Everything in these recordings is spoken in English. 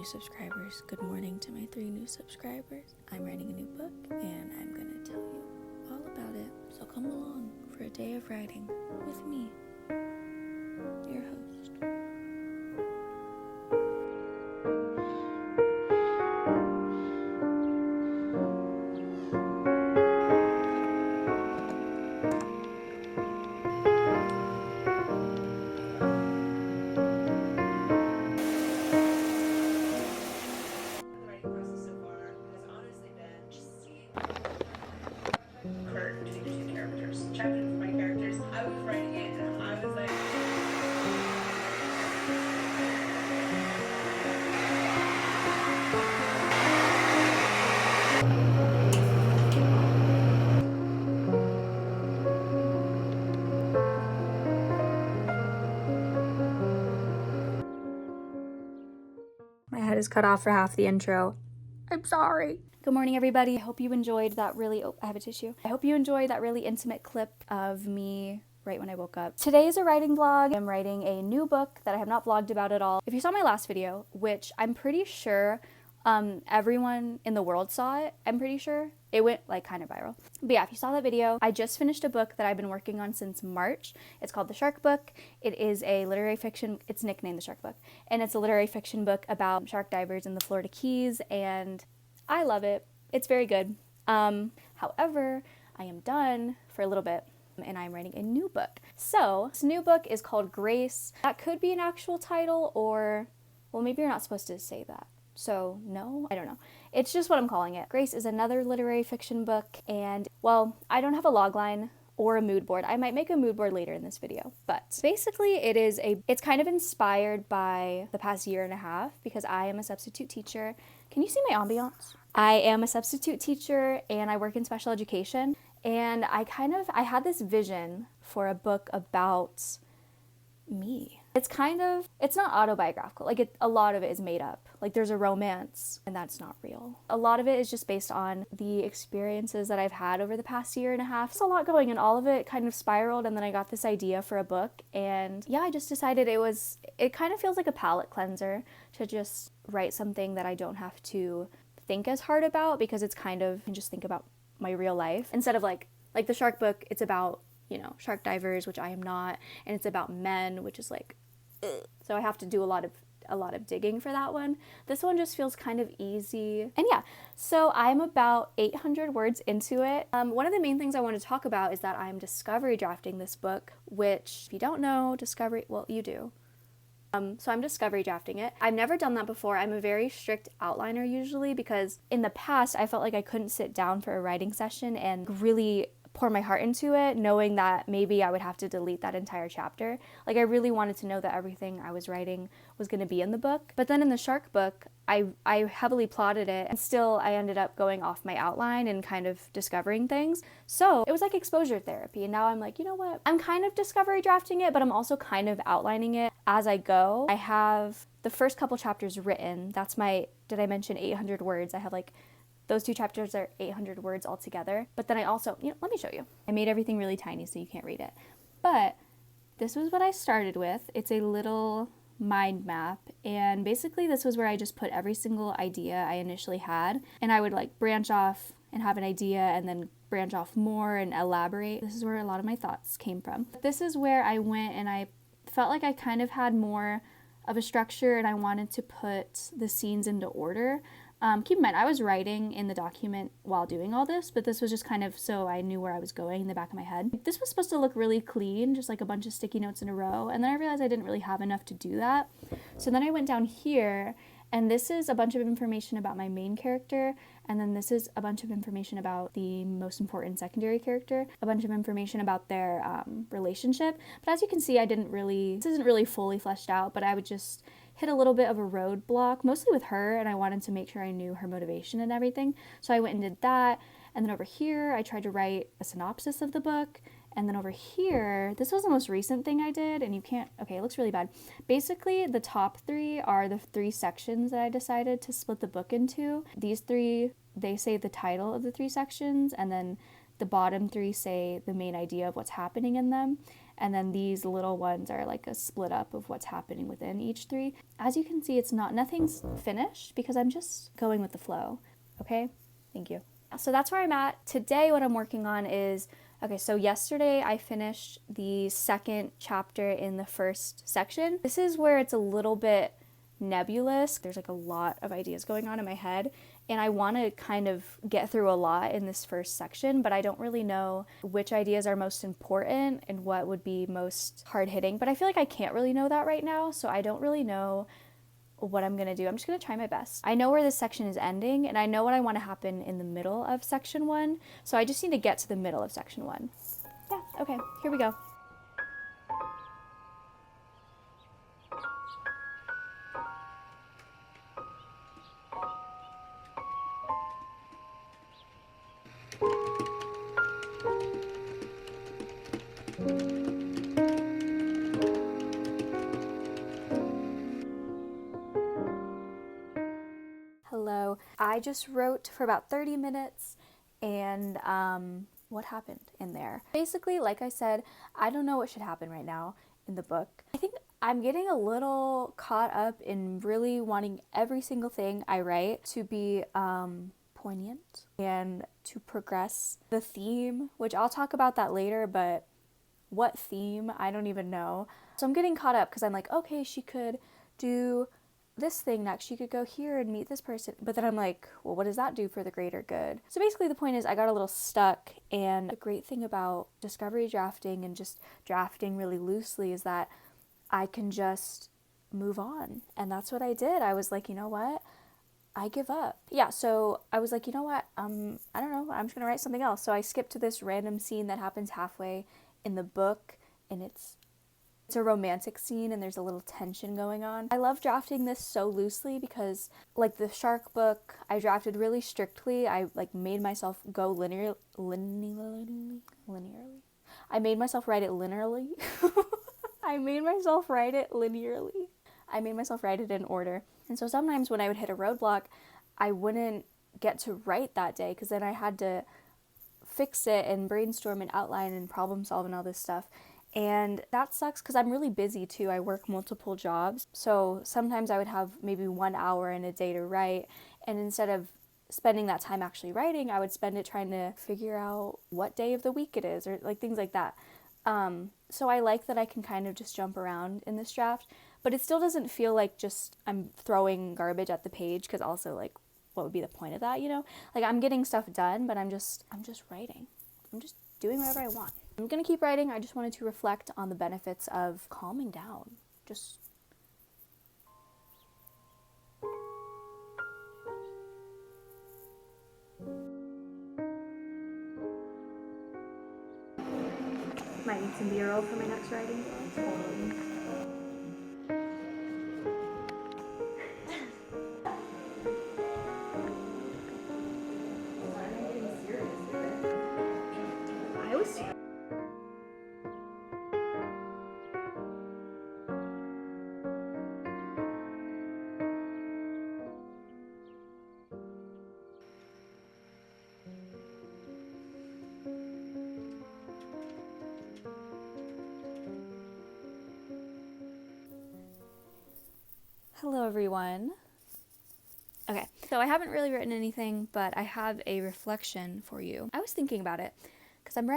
subscribers. Good morning to my 3 new subscribers. I'm writing a new book and I'm gonna tell you all about it. So come along for a day of writing with me, your host. My head is cut off for half the intro. I'm sorry. Good morning, everybody. I hope you enjoyed that really, I have a tissue. I hope you enjoyed that really intimate clip of me right when I woke up. Today is a writing vlog. I'm writing a new book that I have not vlogged about at all. If you saw my last video, which I'm pretty sure everyone in the world saw it, I'm pretty sure. It went like kind of viral. But yeah, if you saw that video, I just finished a book that I've been working on since March. It's called The Shark Book. It is a literary fiction, it's nicknamed The Shark Book, and it's a literary fiction book about shark divers in the Florida Keys, and I love it. It's very good. However, I am done for a little bit and I'm writing a new book. So this new book is called Grace. That could be an actual title, or, well, maybe you're not supposed to say that. So no, I don't know. It's just what I'm calling it. Grace is another literary fiction book, and well, I don't have a logline or a mood board. I might make a mood board later in this video, but basically it's kind of inspired by the past year and a half because I am a substitute teacher. Can you see my ambiance? I am a substitute teacher and I work in special education, and I had this vision for a book about me. It's not autobiographical. Like a lot of it is made up. Like there's a romance and that's not real. A lot of it is just based on the experiences that I've had over the past year and a half. There's a lot going, and all of it kind of spiraled, and then I got this idea for a book, and yeah, I just decided it kind of feels like a palate cleanser to just write something that I don't have to think as hard about, because it's kind of, just think about my real life instead of like the Shark Book. It's about, shark divers, which I am not, and it's about men, which is like, ugh. So I have to do a lot of digging for that one. This one just feels kind of easy. And yeah, so I'm about 800 words into it. One of the main things I want to talk about is that I'm discovery drafting this book, which, if you don't know, well, you do. So I'm discovery drafting it. I've never done that before. I'm a very strict outliner usually, because in the past I felt like I couldn't sit down for a writing session and really pour my heart into it, knowing that maybe I would have to delete that entire chapter. Like, I really wanted to know that everything I was writing was going to be in the book. But then in the Shark Book, I heavily plotted it, and still I ended up going off my outline and kind of discovering things. So it was like exposure therapy, and now I'm like, you know what? I'm kind of discovery drafting it, but I'm also kind of outlining it as I go. I have the first couple chapters written. That's did I mention 800 words? I have those 2 chapters are 800 words altogether. But then I also, let me show you. I made everything really tiny so you can't read it. But this was what I started with. It's a little mind map. And basically this was where I just put every single idea I initially had. And I would branch off and have an idea and then branch off more and elaborate. This is where a lot of my thoughts came from. This is where I went and I felt like I kind of had more of a structure, and I wanted to put the scenes into order. Keep in mind, I was writing in the document while doing all this, but this was just kind of so I knew where I was going in the back of my head. This was supposed to look really clean, just like a bunch of sticky notes in a row, and then I realized I didn't really have enough to do that. So then I went down here, and this is a bunch of information about my main character, and then this is a bunch of information about the most important secondary character, a bunch of information about their relationship. But as you can see, this isn't really fully fleshed out, but I would just hit a little bit of a roadblock, mostly with her, and I wanted to make sure I knew her motivation and everything. So I went and did that, and then over here, I tried to write a synopsis of the book, and then over here, this was the most recent thing I did, and okay, it looks really bad. Basically, the top 3 are the 3 sections that I decided to split the book into. These 3, they say the title of the 3 sections, and then the bottom 3 say the main idea of what's happening in them. and then these little ones are like a split up of what's happening within each 3. As you can see, nothing's finished because I'm just going with the flow. Okay, thank you. So that's where I'm at. Today what I'm working on is, okay, so yesterday I finished the 2nd chapter in the 1st section. This is where it's a little bit nebulous. There's like a lot of ideas going on in my head, and I want to kind of get through a lot in this 1st section, but I don't really know which ideas are most important and what would be most hard-hitting. But I feel like I can't really know that right now, so I don't really know what I'm gonna do. I'm just gonna try my best. I know where this section is ending, and I know what I want to happen in the middle of section 1, so I just need to get to the middle of section 1. Yeah, okay, here we go. Hello. I just wrote for about 30 minutes, and what happened in there? Basically, like I said, I don't know what should happen right now in the book. I think I'm getting a little caught up in really wanting every single thing I write to be poignant and to progress the theme, which I'll talk about that later, but what theme? I don't even know. So I'm getting caught up because I'm like, okay, she could do this thing next, she could go here and meet this person, but then I'm like, well, what does that do for the greater good? So basically the point is I got a little stuck, and the great thing about discovery drafting and just drafting really loosely is that I can just move on, and that's what I did. I was like, you know what, I give up. Yeah, so I was like, you know what, I don't know, I'm just gonna write something else. So I skipped to this random scene that happens halfway in the book, and it's a romantic scene, and there's a little tension going on. I love drafting this so loosely because, like the shark book, I drafted really strictly. I like made myself go linearly. I made myself write it linearly. I made myself write it linearly. I made myself write it in order. And so sometimes when I would hit a roadblock, I wouldn't get to write that day because then I had to fix it and brainstorm and outline and problem solve and all this stuff. And that sucks because I'm really busy too. I work multiple jobs. So sometimes I would have maybe 1 hour in a day to write. And instead of spending that time actually writing, I would spend it trying to figure out what day of the week it is, or like things like that. So I like that I can kind of just jump around in this draft, but it still doesn't feel like just I'm throwing garbage at the page, because also like what would be the point of that, you know? Like I'm getting stuff done, but I'm just writing. I'm just doing whatever I want. I'm gonna keep writing. I just wanted to reflect on the benefits of calming down. Just might need some B-roll for my next writing vlog. Totally. I was serious. Hello everyone. Okay, so I haven't really written anything, but I have a reflection for you. I was thinking about it because I'm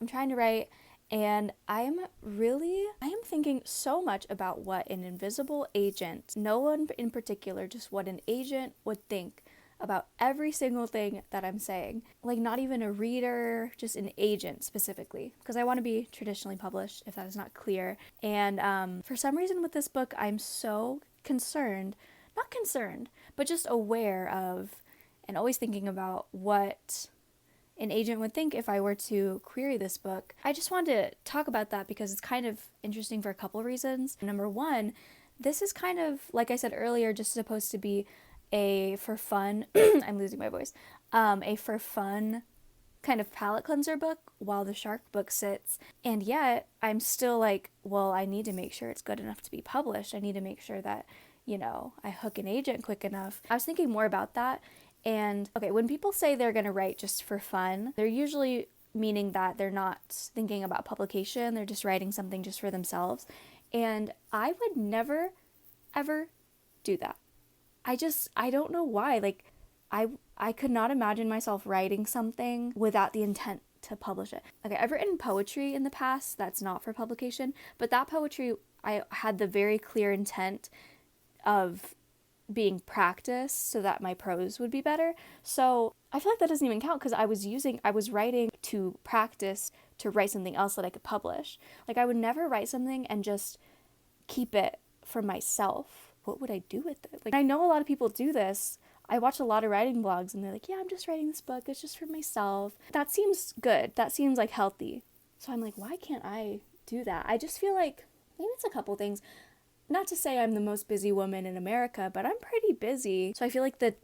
trying to write, and I am thinking so much about what an invisible agent, no one in particular, just what an agent would think about every single thing that I'm saying. Like not even a reader, just an agent specifically, because I want to be traditionally published, if that is not clear. And for some reason with this book, I'm so not concerned, but just aware of and always thinking about what an agent would think if I were to query this book. I just wanted to talk about that because it's kind of interesting for a couple reasons. Number one, this is kind of, like I said earlier, just supposed to be a for fun, I'm losing my voice, a for fun kind of palate cleanser book while the shark book sits. And yet I'm still like, well, I need to make sure it's good enough to be published. I need to make sure that, you know, I hook an agent quick enough. I was thinking more about that. And okay, when people say they're going to write just for fun, they're usually meaning that they're not thinking about publication, they're just writing something just for themselves. And I would never, ever do that. I don't know why. Like, I could not imagine myself writing something without the intent to publish it. Okay, I've written poetry in the past that's not for publication, but that poetry, I had the very clear intent of being practiced so that my prose would be better. So I feel like that doesn't even count because I was writing to practice to write something else that I could publish. Like, I would never write something and just keep it for myself. What would I do with it? Like, I know a lot of people do this. I watch a lot of writing blogs and they're like, yeah, I'm just writing this book. It's just for myself. That seems good. That seems like healthy. So I'm like, why can't I do that? I just feel like maybe it's a couple things. Not to say I'm the most busy woman in America, but I'm pretty busy. So I feel like the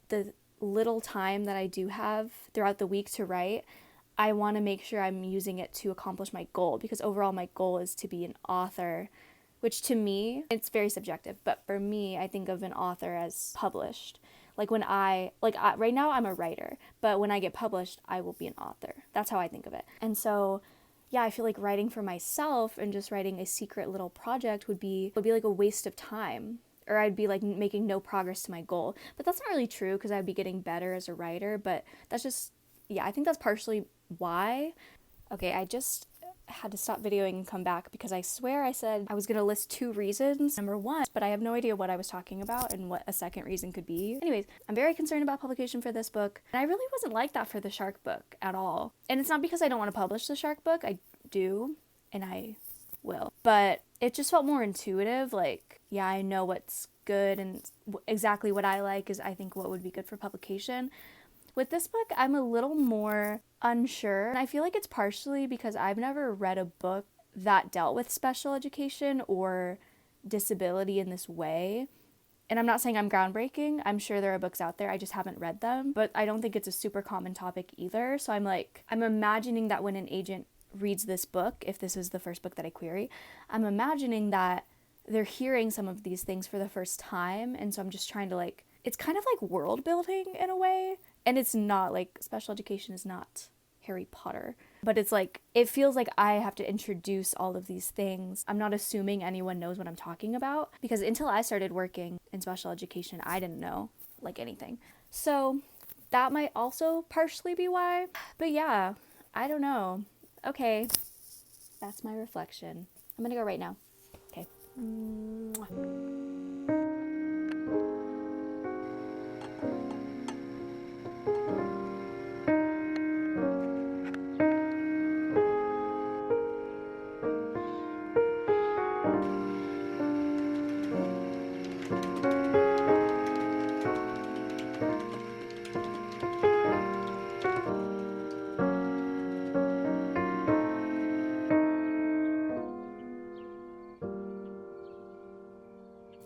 little time that I do have throughout the week to write, I want to make sure I'm using it to accomplish my goal, because overall my goal is to be an author, which to me, it's very subjective, but for me, I think of an author as published. Like right now I'm a writer, but when I get published, I will be an author. That's how I think of it. And so, yeah, I feel like writing for myself and just writing a secret little project would be like a waste of time, or I'd be like making no progress to my goal. But that's not really true because I'd be getting better as a writer, but that's just, yeah, I think that's partially why. Okay, I just had to stop videoing and come back because I swear I said I was going to list 2 reasons. Number 1, but I have no idea what I was talking about and what a second reason could be. Anyways, I'm very concerned about publication for this book, and I really wasn't like that for the shark book at all. And it's not because I don't want to publish the shark book. I do, and I will. But it just felt more intuitive. Like, yeah, I know what's good and exactly what I like is, I think, what would be good for publication. With this book, I'm a little more unsure, and I feel like it's partially because I've never read a book that dealt with special education or disability in this way. And I'm not saying I'm groundbreaking. I'm sure there are books out there. I just haven't read them, but I don't think it's a super common topic either. So I'm imagining that when an agent reads this book, if this is the first book that I query, I'm imagining that they're hearing some of these things for the first time. And so I'm just trying to it's kind of like world building in a way. And it's not like special education is not Harry Potter, but it's like, it feels like I have to introduce all of these things. I'm not assuming anyone knows what I'm talking about, because until I started working in special education, I didn't know like anything. So that might also partially be why, but yeah, I don't know. Okay, that's my reflection. I'm gonna go right now. Okay.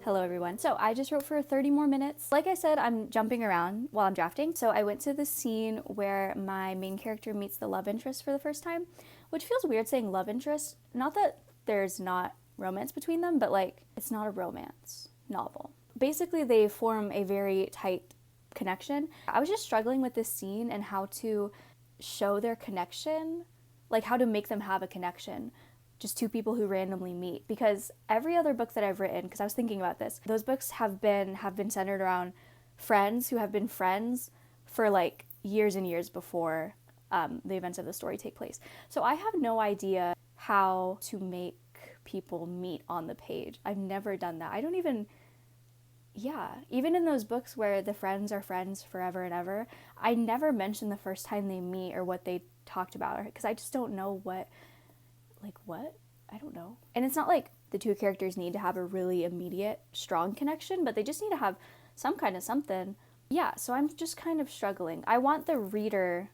Hello everyone. So I just wrote for 30 more minutes. Like I said, I'm jumping around while I'm drafting. So I went to the scene where my main character meets the love interest for the first time, which feels weird saying love interest. Not that there's not romance between them, but it's not a romance novel. Basically, they form a very tight connection. I was just struggling with this scene and how to show their connection, like how to make them have a connection. Just 2 people who randomly meet, because every other book that I've written, because I was thinking about this, those books have been centered around friends who have been friends for years and years before the events of the story take place. So I have no idea how to make people meet on the page. I've never done that. Even in those books where the friends are friends forever and ever, I never mention the first time they meet or what they talked about, because I just don't know what. I don't know. And it's not like the 2 characters need to have a really immediate, strong connection, but they just need to have some kind of something. Yeah, so I'm just kind of struggling. I want the reader,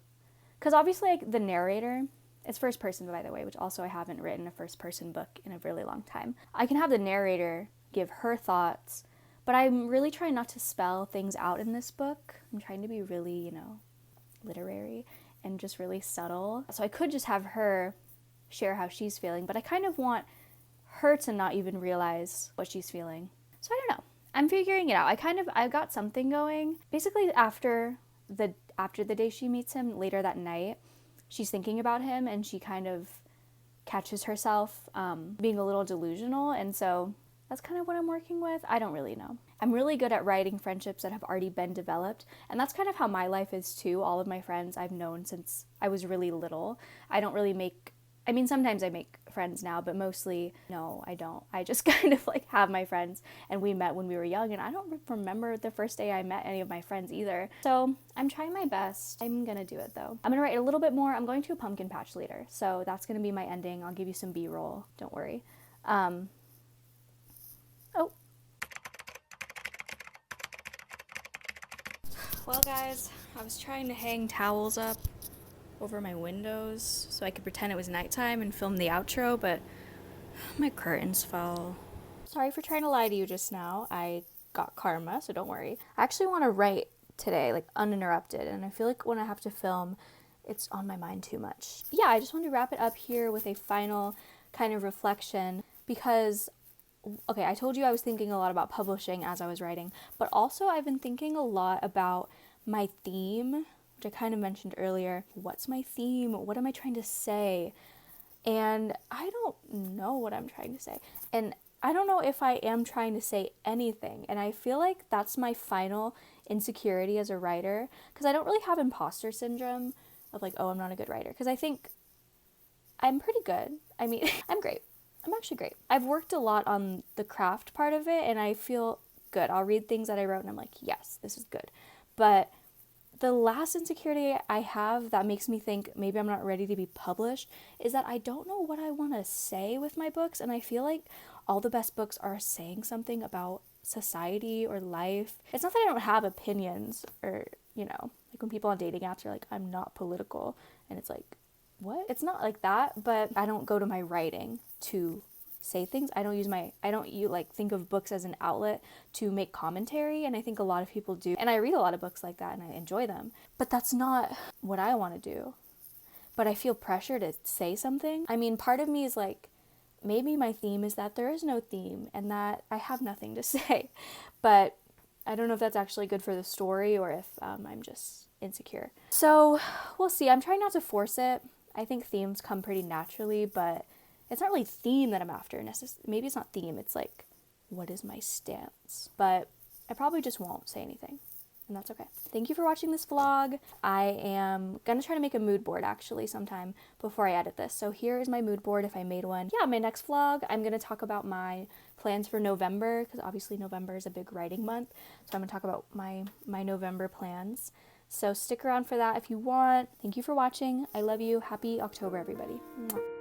because obviously the narrator, it's first person, by the way, which also I haven't written a first person book in a really long time. I can have the narrator give her thoughts, but I'm really trying not to spell things out in this book. I'm trying to be really, literary and just really subtle. So I could just have her share how she's feeling, but I kind of want her to not even realize what she's feeling. So I don't know. I'm figuring it out. I got something going. Basically after the day she meets him, later that night, she's thinking about him and she kind of catches herself being a little delusional, and so that's kind of what I'm working with. I don't really know. I'm really good at writing friendships that have already been developed, and that's kind of how my life is too. All of my friends I've known since I was really little. I don't really make, I mean, sometimes I make friends now, but mostly, no, I don't. I just kind of like have my friends, and we met when we were young, and I don't remember the first day I met any of my friends either. So I'm trying my best. I'm gonna do it though. I'm gonna write a little bit more. I'm going to a pumpkin patch later, so that's gonna be my ending. I'll give you some B-roll. Don't worry. Oh. Well, guys, I was trying to hang towels up over my windows so I could pretend it was nighttime and film the outro, but my curtains fell. Sorry for trying to lie to you just now. I got karma, so don't worry. I actually want to write today, like uninterrupted, and I feel like when I have to film, it's on my mind too much. Yeah, I just wanted to wrap it up here with a final kind of reflection because, okay, I told you I was thinking a lot about publishing as I was writing, but also I've been thinking a lot about my theme, which I kind of mentioned earlier. What's my theme? What am I trying to say? And I don't know what I'm trying to say. And I don't know if I am trying to say anything. And I feel like that's my final insecurity as a writer, because I don't really have imposter syndrome of like, oh, I'm not a good writer. Because I think I'm pretty good. I mean, I'm great. I'm actually great. I've worked a lot on the craft part of it, and I feel good. I'll read things that I wrote and I'm like, yes, this is good. But the last insecurity I have that makes me think maybe I'm not ready to be published is that I don't know what I want to say with my books, and I feel like all the best books are saying something about society or life. It's not that I don't have opinions or, you know, like when people on dating apps are like, I'm not political, and it's like, what? It's not like that, but I don't go to my writing to say things. I don't think of books as an outlet to make commentary, and I think a lot of people do. And I read a lot of books like that and I enjoy them. But that's not what I want to do. But I feel pressure to say something. I mean, part of me is like, maybe my theme is that there is no theme and that I have nothing to say. But I don't know if that's actually good for the story or if I'm just insecure. So we'll see. I'm trying not to force it. I think themes come pretty naturally, but it's not really theme that I'm after. Maybe it's not theme. It's like, what is my stance? But I probably just won't say anything, and that's okay. Thank you for watching this vlog. I am gonna try to make a mood board actually sometime before I edit this. So here is my mood board if I made one. Yeah, my next vlog, I'm gonna talk about my plans for November, because obviously November is a big writing month. So I'm gonna talk about my November plans. So stick around for that if you want. Thank you for watching. I love you. Happy October, everybody. Mwah.